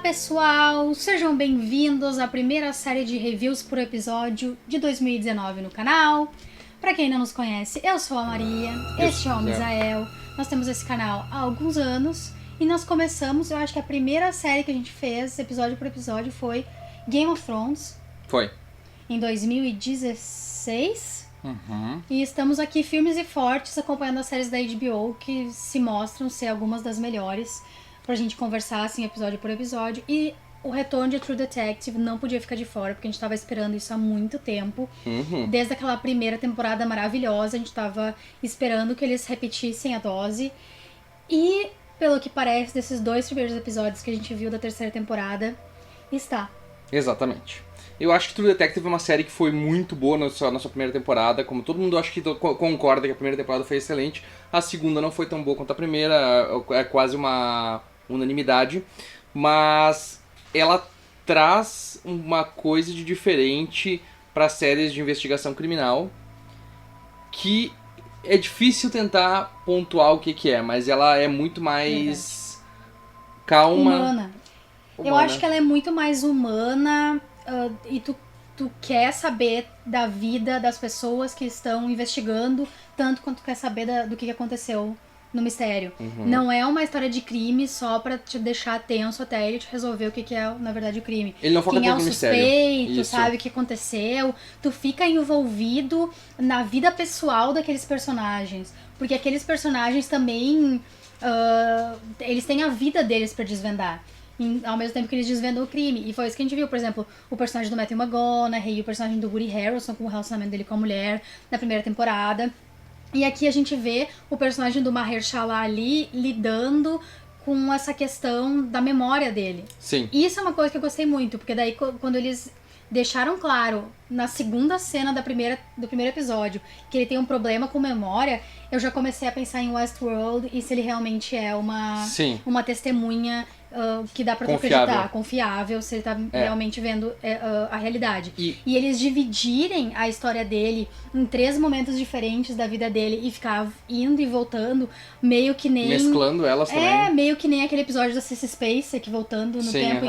pessoal, sejam bem-vindos à primeira série de reviews por episódio de 2019 no canal. Pra quem não nos conhece, eu sou a Maria, este é o Misael. Nós temos esse canal há alguns anos e nós começamos, eu acho que a primeira série que a gente fez, episódio por episódio, foi Game of Thrones. Foi. Em 2016. Uhum. E estamos aqui firmes e fortes acompanhando as séries da HBO que se mostram ser algumas das melhores pra gente conversar assim episódio por episódio. E o retorno de True Detective não podia ficar de fora, porque a gente tava esperando isso há muito tempo. Desde aquela primeira temporada maravilhosa, a gente tava esperando que eles repetissem a dose. E, pelo que parece, desses dois primeiros episódios que a gente viu da terceira temporada, está. Exatamente. Eu acho que True Detective é uma série que foi muito boa na sua primeira temporada. Como todo mundo acho que concorda que a primeira temporada foi excelente, a segunda não foi tão boa quanto a primeira, é quase uma unanimidade. Mas ela traz uma coisa de diferente para séries de investigação criminal, que é difícil tentar pontuar o que é, mas ela é muito mais calma. Humana. Eu acho que ela é muito mais humana. E tu quer saber da vida das pessoas que estão investigando, tanto quanto tu quer saber do que aconteceu no mistério. Não é uma história de crime só pra te deixar tenso até ele te resolver o que é, na verdade, o crime. Ele não foca Quem é o tanto no mistério. suspeito, Isso. sabe o que aconteceu. Tu fica envolvido na vida pessoal daqueles personagens. Porque aqueles personagens também, eles têm a vida deles pra desvendar. Ao mesmo tempo que eles desvendam o crime. E foi isso que a gente viu, por exemplo, o personagem do Matthew McConaughey e o personagem do Woody Harrelson com o relacionamento dele com a mulher na primeira temporada. E aqui a gente vê o personagem do Mahershala Ali lidando com essa questão da memória dele. Sim. E isso é uma coisa que eu gostei muito, porque daí quando eles deixaram claro na segunda cena do primeiro episódio que ele tem um problema com memória, eu já comecei a pensar em Westworld e se ele realmente é uma testemunha que dá pra tu acreditar, confiável, se ele tá realmente vendo a realidade. E eles dividirem a história dele em 3 momentos diferentes da vida dele e ficar indo e voltando, meio que nem... mesclando elas também. Meio que nem aquele episódio da Sissy Spacek, voltando no tempo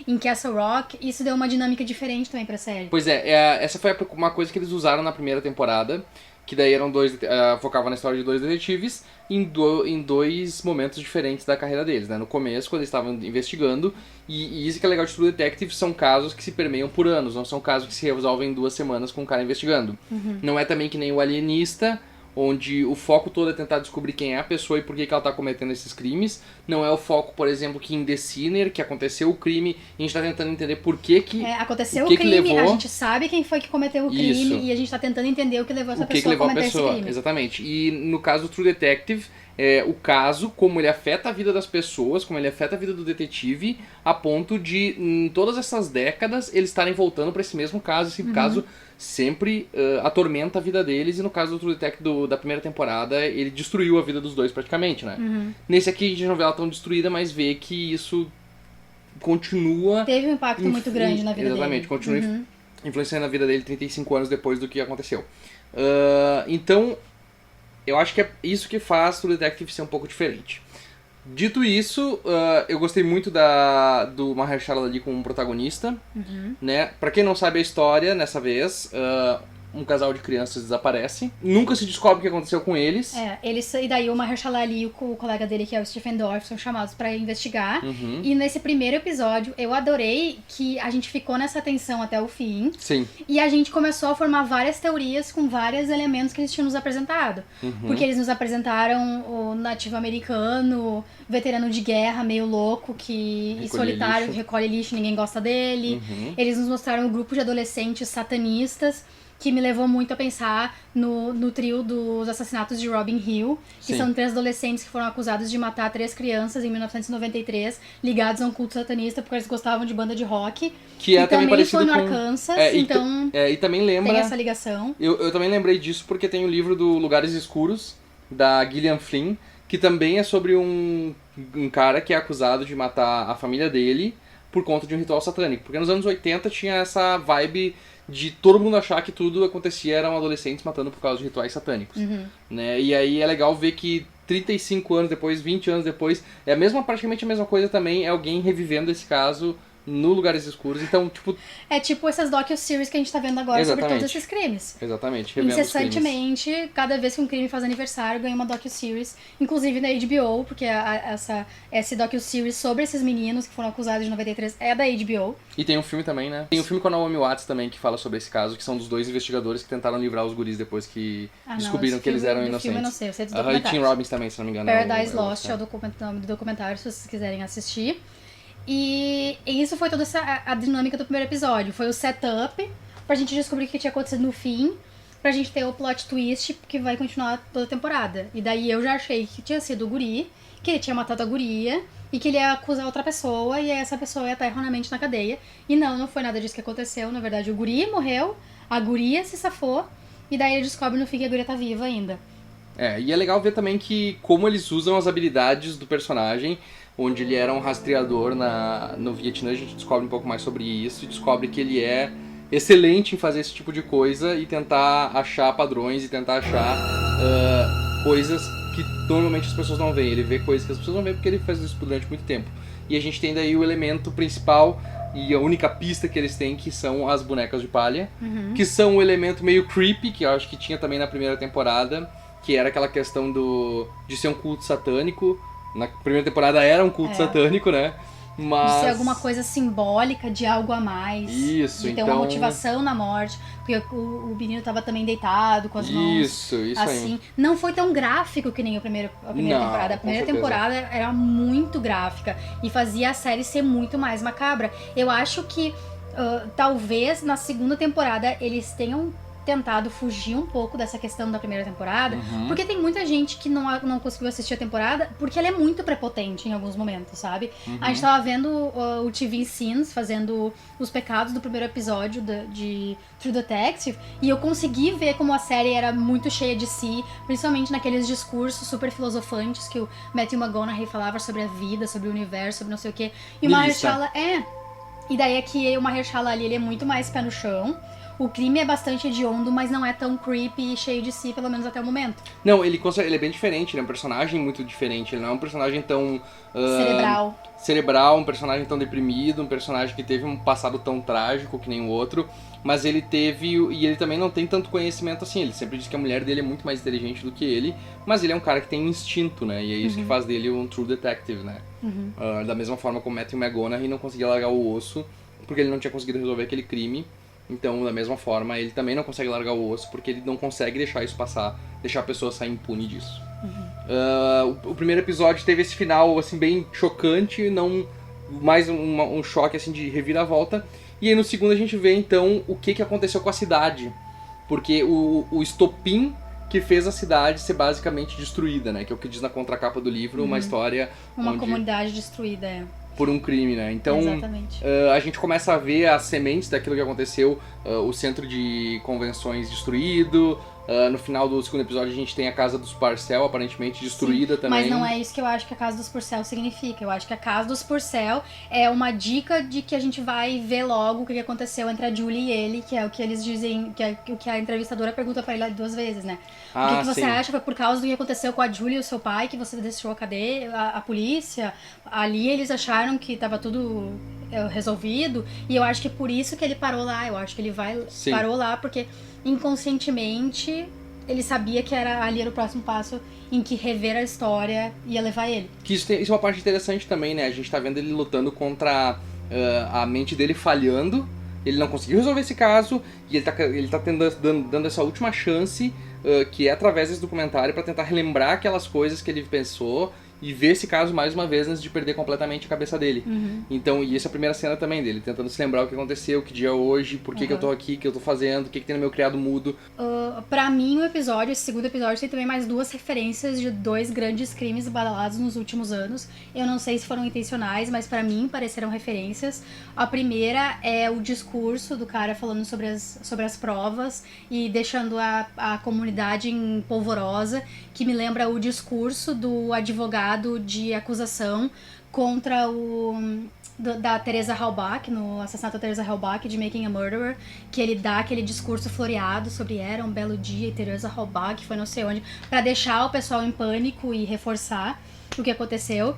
em Castle Rock. Isso deu uma dinâmica diferente também pra série. Pois essa foi uma coisa que eles usaram na primeira temporada, que daí eram focava na história de 2 detetives em 2 momentos diferentes da carreira deles, né? No começo, quando eles estavam investigando, e isso que é legal de True Detective, são casos que se permeiam por anos, não são casos que se resolvem em 2 semanas com o cara investigando. Não é também que nem o Alienista, onde o foco todo é tentar descobrir quem é a pessoa e por que ela está cometendo esses crimes. Não é o foco, por exemplo, que em The Sinner, que aconteceu o crime, e a gente está tentando entender por que aconteceu o crime, levou... a gente sabe quem foi que cometeu o crime, e a gente está tentando entender o que levou essa pessoa a cometer esse crime. Exatamente. E no caso do True Detective, o caso, como ele afeta a vida das pessoas, como ele afeta a vida do detetive, a ponto de, em todas essas décadas, eles estarem voltando para esse mesmo caso. Esse caso sempre atormenta a vida deles, e no caso do True Detective da primeira temporada, ele destruiu a vida dos dois praticamente, né? Nesse aqui a gente não vê ela tão destruída, mas vê que isso continua... Teve um impacto muito grande na vida dele. Exatamente, continua influenciando a vida dele 35 anos depois do que aconteceu. Então, eu acho que é isso que faz True Detective ser um pouco diferente. Dito isso, eu gostei muito do Mahershala Ali como protagonista, né? Pra quem não sabe a história, nessa vez, um casal de crianças desaparece. Nunca se descobre o que aconteceu com eles. E daí o Mahershala Ali e o colega dele, que é o Stephen Dorff, são chamados pra investigar. E nesse primeiro episódio, eu adorei que a gente ficou nessa tensão até o fim. Sim. E a gente começou a formar várias teorias com vários elementos que eles tinham nos apresentado. Porque eles nos apresentaram o nativo americano, veterano de guerra, meio louco, solitário, que recolhe lixo, ninguém gosta dele. Eles nos mostraram um grupo de adolescentes satanistas, que me levou muito a pensar no trio dos assassinatos de Robin Hill, que são 3 adolescentes que foram acusados de matar 3 crianças em 1993, ligados a um culto satanista porque eles gostavam de banda de rock. Que é também parecido foi no com... Arkansas, então e também lembra... tem essa ligação. Eu também lembrei disso porque tem o livro do Lugares Escuros, da Gillian Flynn, que também é sobre um cara que é acusado de matar a família dele por conta de um ritual satânico. Porque nos anos 80 tinha essa vibe de todo mundo achar que tudo acontecia eram adolescentes matando por causa de rituais satânicos. Né? E aí é legal ver que 35 anos depois, 20 anos depois, é praticamente a mesma coisa também, é alguém revivendo esse caso no Lugares Escuros, então, tipo... É tipo essas docu-series que a gente tá vendo agora sobre todos esses crimes. Exatamente, revendo os crimes. Incessantemente, cada vez que um crime faz aniversário, ganha uma docu-series, inclusive na HBO, porque essa docu-series sobre esses meninos que foram acusados de 93 é da HBO. E tem um filme também, né? Tem um filme com a Naomi Watts também, que fala sobre esse caso, que são dos dois investigadores que tentaram livrar os guris depois que descobriram que eles eram inocentes. Filme eu não sei, eu sei dos E Tim Robbins também, se não me engano. Paradise Lost é o nome do documentário, se vocês quiserem assistir. E isso foi toda a dinâmica do primeiro episódio. Foi o setup pra gente descobrir o que tinha acontecido no fim, pra gente ter o plot twist que vai continuar toda a temporada. E daí eu já achei que tinha sido o guri, que ele tinha matado a guria e que ele ia acusar outra pessoa e essa pessoa ia estar erroneamente na cadeia. E não foi nada disso que aconteceu. Na verdade, o guri morreu, a guria se safou e daí ele descobre no fim que a guria tá viva ainda. E é legal ver também que como eles usam as habilidades do personagem, onde ele era um rastreador no Vietnã, a gente descobre um pouco mais sobre isso e descobre que ele é excelente em fazer esse tipo de coisa e tentar achar padrões e tentar achar coisas que normalmente as pessoas não veem. Ele vê coisas que as pessoas não veem porque ele faz isso durante muito tempo. E a gente tem daí o elemento principal e a única pista que eles têm, que são as bonecas de palha, que são um elemento meio creepy, que eu acho que tinha também na primeira temporada, que era aquela questão de ser um culto satânico. Na primeira temporada era um culto satânico, né? Mas... de ser alguma coisa simbólica, de algo a mais. Isso, de ter uma motivação na morte. Porque o menino tava também deitado, com as mãos isso assim. Aí. Não foi tão gráfico que nem a primeira temporada. A primeira temporada era muito gráfica e fazia a série ser muito mais macabra. Eu acho que talvez na segunda temporada eles tenham tentado fugir um pouco dessa questão da primeira temporada, porque tem muita gente que não conseguiu assistir a temporada porque ela é muito prepotente em alguns momentos, sabe? A gente tava vendo o TV Scenes fazendo os pecados do primeiro episódio de True Detective e eu consegui ver como a série era muito cheia de si, principalmente naqueles discursos super filosofantes que o Matthew McConaughey falava sobre a vida, sobre o universo, sobre não sei o quê. E o Mahershala e daí é que o Mahershala ali, ele é muito mais pé no chão. O crime é bastante hediondo, mas não é tão creepy e cheio de si, pelo menos até o momento. Não, ele é bem diferente, ele é um personagem muito diferente. Ele não é um personagem tão... cerebral, um personagem tão deprimido, um personagem que teve um passado tão trágico que nem o outro. Mas ele teve... e ele também não tem tanto conhecimento assim. Ele sempre diz que a mulher dele é muito mais inteligente do que ele. Mas ele é um cara que tem um instinto, né? E é isso que faz dele um true detective, né? Da mesma forma como Matthew McConaughey não conseguia largar o osso, porque ele não tinha conseguido resolver aquele crime. Então, da mesma forma, ele também não consegue largar o osso porque ele não consegue deixar isso passar, deixar a pessoa sair impune disso. O primeiro episódio teve esse final, assim, bem chocante, não mais um choque, assim, de reviravolta. E aí no segundo a gente vê, então, o que aconteceu com a cidade. Porque o estopim que fez a cidade ser basicamente destruída, né? Que é o que diz na contracapa do livro, uma história uma comunidade destruída, por um crime, né? Então, a gente começa a ver as sementes daquilo que aconteceu, o centro de convenções destruído. No final do segundo episódio a gente tem a casa dos Purcell aparentemente destruída também. Mas não é isso que eu acho que a casa dos Purcell significa. Eu acho que a casa dos Purcell é uma dica de que a gente vai ver logo o que aconteceu entre a Julie e ele, que é o que eles dizem, que é o que a entrevistadora pergunta pra ele 2 vezes, né? O que você acha? Foi por causa do que aconteceu com a Julie e o seu pai que você deixou a cadeia, a polícia? Ali eles acharam que tava tudo resolvido e eu acho que é por isso que ele parou lá. Eu acho que ele parou lá porque inconscientemente ele sabia que ali era o próximo passo em que rever a história ia levar ele. Que isso é uma parte interessante também, né? A gente tá vendo ele lutando contra a mente dele falhando. Ele não conseguiu resolver esse caso e ele tá dando essa última chance, que é através desse documentário, pra tentar relembrar aquelas coisas que ele pensou e ver esse caso mais uma vez antes de perder completamente a cabeça dele. Então, e essa é a primeira cena também dele, tentando se lembrar o que aconteceu, que dia é hoje, por que eu tô aqui, o que eu tô fazendo, o que tem no meu criado mudo. Pra mim, esse segundo episódio, tem também mais 2 referências de 2 grandes crimes badalados nos últimos anos. Eu não sei se foram intencionais, mas pra mim pareceram referências. A primeira é o discurso do cara falando sobre as provas e deixando a comunidade em polvorosa, que me lembra o discurso do advogado de acusação contra da Teresa Halbach, no assassinato da Teresa Halbach, de Making a Murderer, que ele dá aquele discurso floreado sobre era um belo dia e Teresa Halbach foi não sei onde, pra deixar o pessoal em pânico e reforçar o que aconteceu.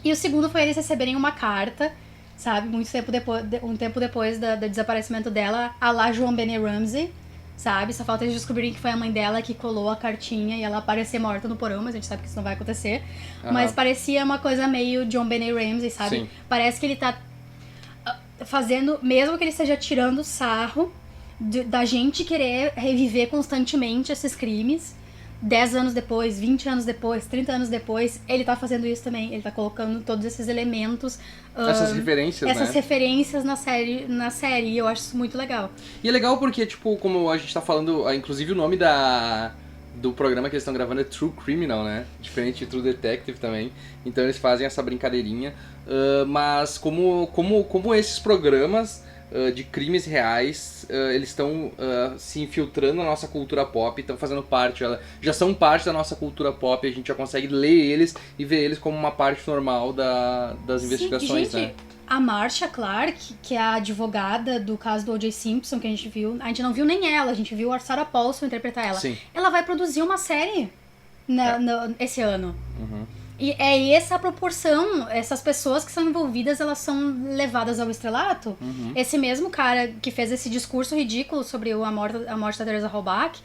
E o segundo foi eles receberem uma carta, sabe, um tempo depois do desaparecimento dela, a la Joan Benet Ramsey, sabe? Só falta eles descobrirem que foi a mãe dela que colou a cartinha e ela aparecer morta no porão, mas a gente sabe que isso não vai acontecer. Mas parecia uma coisa meio John Benet Ramsey, sabe? Sim. Parece que ele tá fazendo, mesmo que ele esteja tirando sarro da gente querer reviver constantemente esses crimes, 10 anos depois, 20 anos depois, 30 anos depois, ele tá fazendo isso também. Ele tá colocando todos esses elementos... essas referências, essas referências na série, e eu acho isso muito legal. E é legal porque, tipo, como a gente tá falando, inclusive o nome do programa que eles estão gravando é True Criminal, né? Diferente de True Detective também. Então eles fazem essa brincadeirinha. Mas como esses programas... de crimes reais, eles estão se infiltrando na nossa cultura pop, estão fazendo parte, já são parte da nossa cultura pop, a gente já consegue ler eles e ver eles como uma parte normal das investigações, gente, né? A Marcia Clark, que é a advogada do caso do O.J. Simpson, que a gente não viu nem ela, a gente viu a Sarah Paulson interpretar ela. Sim. Ela vai produzir uma série esse ano. Uhum. E é essa a proporção, essas pessoas que são envolvidas, elas são levadas ao estrelato. Uhum. Esse mesmo cara que fez esse discurso ridículo sobre a morte da Teresa Halbach,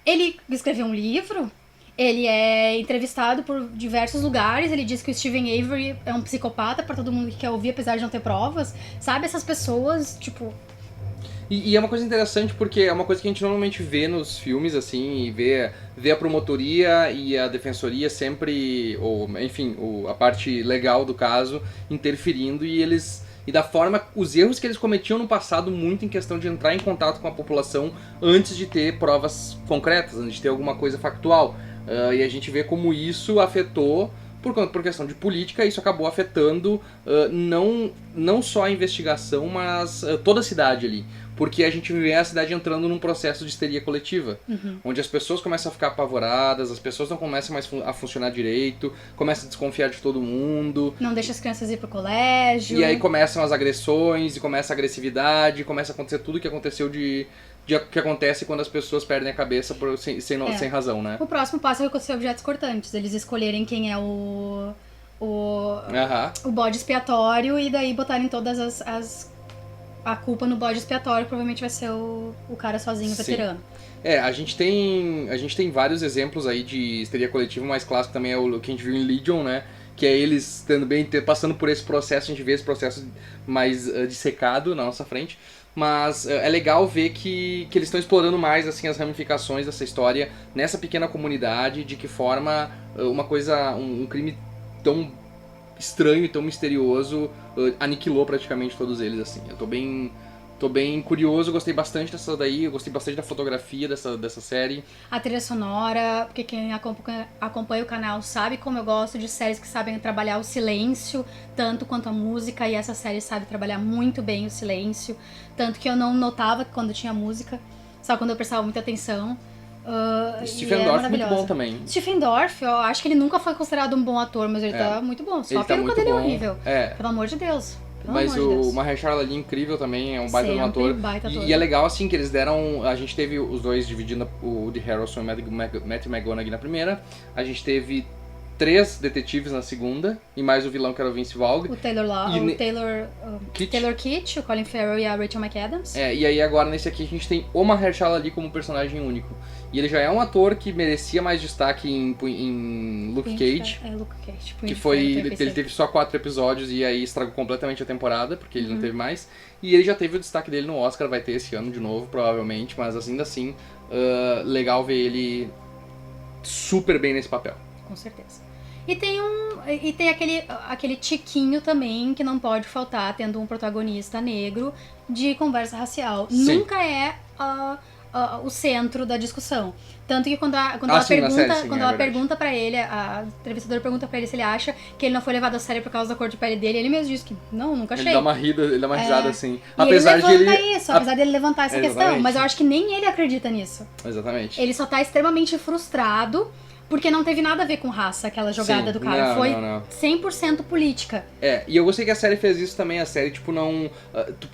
ele escreveu um livro, ele é entrevistado por diversos lugares, ele diz que o Stephen Avery é um psicopata pra todo mundo que quer ouvir, apesar de não ter provas. Sabe, essas pessoas, tipo... E é uma coisa interessante porque é uma coisa que a gente normalmente vê nos filmes, assim, e vê a promotoria e a defensoria sempre, ou enfim, a parte legal do caso interferindo e da forma, os erros que eles cometiam no passado muito em questão de entrar em contato com a população antes de ter provas concretas, antes de ter alguma coisa factual. E a gente vê como isso afetou, por questão de política, isso acabou afetando não só a investigação, mas toda a cidade ali. Porque a gente vê a cidade entrando num processo de histeria coletiva, onde as pessoas começam a ficar apavoradas, as pessoas não começam mais a funcionar direito, começam a desconfiar de todo mundo. Não deixa as crianças ir pro colégio. E aí começam as agressões, e começa a agressividade, começa a acontecer tudo que aconteceu que acontece quando as pessoas perdem a cabeça sem razão, né? O próximo passo é reconhecer objetos cortantes, eles escolherem quem é o bode expiatório e daí botarem todas a culpa no bode expiatório, provavelmente vai ser o cara sozinho, veterano. A gente tem vários exemplos aí de histeria coletiva, o mais clássico também é o que a gente viu em Legion, né? Que é eles passando por esse processo, a gente vê esse processo mais dissecado na nossa frente. Mas é legal ver que eles estão explorando mais assim, as ramificações dessa história nessa pequena comunidade, de que forma um crime tão estranho e tão misterioso aniquilou praticamente todos eles, assim. Eu tô bem curioso, gostei bastante dessa daí, eu gostei bastante da fotografia dessa série. A trilha sonora, porque quem acompanha o canal sabe como eu gosto de séries que sabem trabalhar o silêncio, tanto quanto a música, e essa série sabe trabalhar muito bem o silêncio, tanto que eu não notava quando tinha música, só quando eu prestava muita atenção. Stephen Dorff muito bom também. Stephen Dorff, eu acho que ele nunca foi considerado um bom ator, mas ele tá muito bom. Só a peruca dele é horrível. Pelo amor de Deus. Mas o Mahershala Ali incrível também, é um baita de um ator. E é legal assim que eles deram... A gente teve os dois dividindo, o Woody Harrelson e o Matthew McConaughey na primeira. A gente teve 3 detetives na segunda, e mais o vilão que era o Vince Vaughn. O Taylor Kitsch, o Colin Farrell e a Rachel McAdams. E aí agora nesse aqui a gente tem o Mahershala Ali como personagem único. E ele já é um ator que merecia mais destaque em Luke Cage. Luke Cage. Que ele teve só 4 episódios e aí estragou completamente a temporada, porque ele não teve mais. E ele já teve o destaque dele no Oscar, vai ter esse ano de novo, provavelmente, mas ainda assim, legal ver ele super bem nesse papel. Com certeza. E tem aquele tiquinho também que não pode faltar, tendo um protagonista negro de conversa racial. Sim. Nunca é o centro da discussão. Tanto que quando ela pergunta pra ele, a entrevistadora pergunta pra ele se ele acha que ele não foi levado a sério por causa da cor de pele dele, ele mesmo diz que não, nunca achei. Ele dá uma risada assim. Apesar dele levantar essa questão, mas eu acho que nem ele acredita nisso. Exatamente. Ele só tá extremamente frustrado Porque não teve nada a ver com raça, aquela jogada do cara. Não, Foi não. 100% política. E eu gostei que a série fez isso também. A série, tipo, não...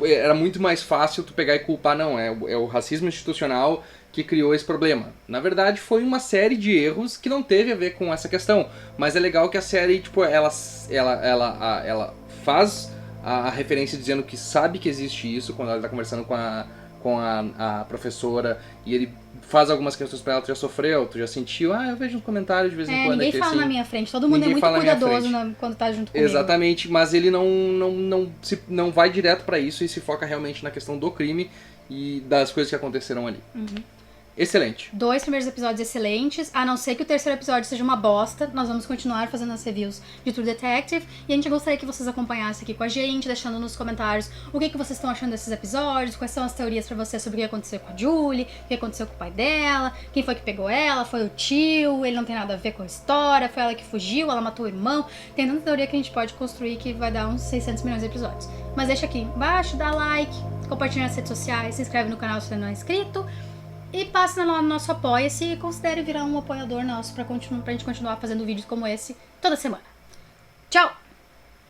era muito mais fácil tu pegar e culpar, não. É o racismo institucional que criou esse problema. Na verdade, foi uma série de erros que não teve a ver com essa questão. Mas é legal que a série, tipo, ela faz a referência dizendo que sabe que existe isso quando ela tá conversando com a professora e ele faz algumas questões pra ela. Tu já sofreu? Tu já sentiu? Eu vejo uns comentários de vez em quando. Ninguém fala na minha frente. Todo mundo é muito cuidadoso quando tá junto comigo. Exatamente, mas ele não vai direto pra isso e se foca realmente na questão do crime e das coisas que aconteceram ali. Excelente. 2 primeiros episódios excelentes, a não ser que o terceiro episódio seja uma bosta. Nós vamos continuar fazendo as reviews de True Detective e a gente gostaria que vocês acompanhassem aqui com a gente, deixando nos comentários o que vocês estão achando desses episódios, quais são as teorias pra vocês sobre o que aconteceu com a Julie, o que aconteceu com o pai dela, quem foi que pegou ela, foi o tio, ele não tem nada a ver com a história, foi ela que fugiu, ela matou o irmão. Tem tanta teoria que a gente pode construir que vai dar uns 600 milhões de episódios. Mas deixa aqui embaixo, dá like, compartilha nas redes sociais, se inscreve no canal se você não é inscrito. E passe no nosso Apoia-se e considere virar um apoiador nosso pra gente continuar fazendo vídeos como esse toda semana. Tchau!